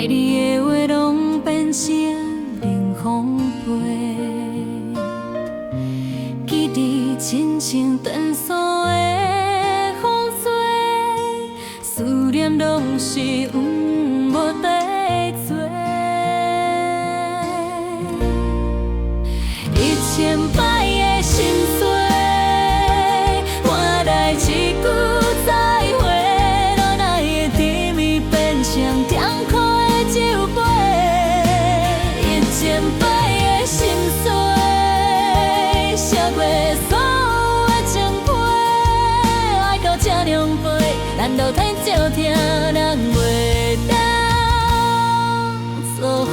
爱你的话拢变成冷风飞，记伫亲像断锁的风吹，思念拢是无地做。1000摆的心碎，换来一句再会，哪奈会甜蜜变成痛苦的酒杯。1000摆的心碎，烧过所有的情批，爱到这凉杯，咱都天照听，人袂当做伙。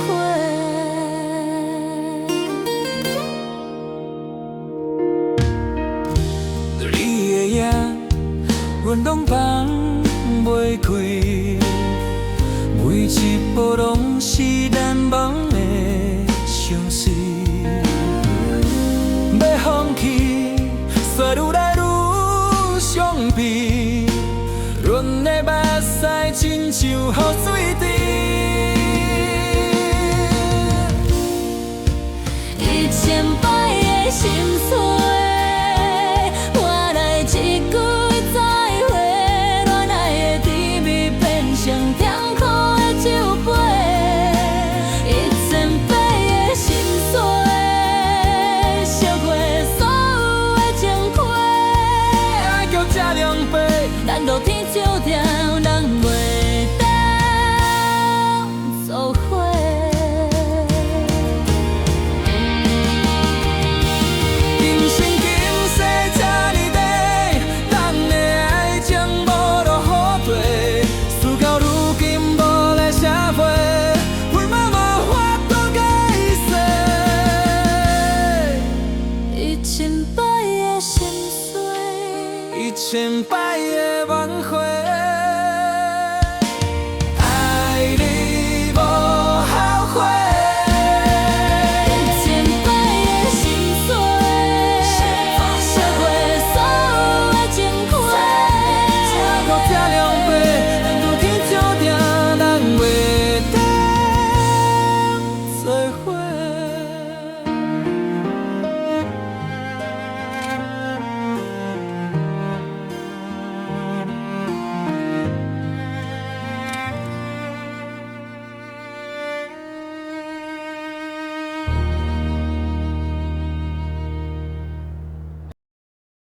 阮拢放袂开，每一步拢是难忘的相随。要放弃，却愈来愈伤悲。阮的目屎亲像雨水滴，1000摆的心碎。咱都天照条，人袂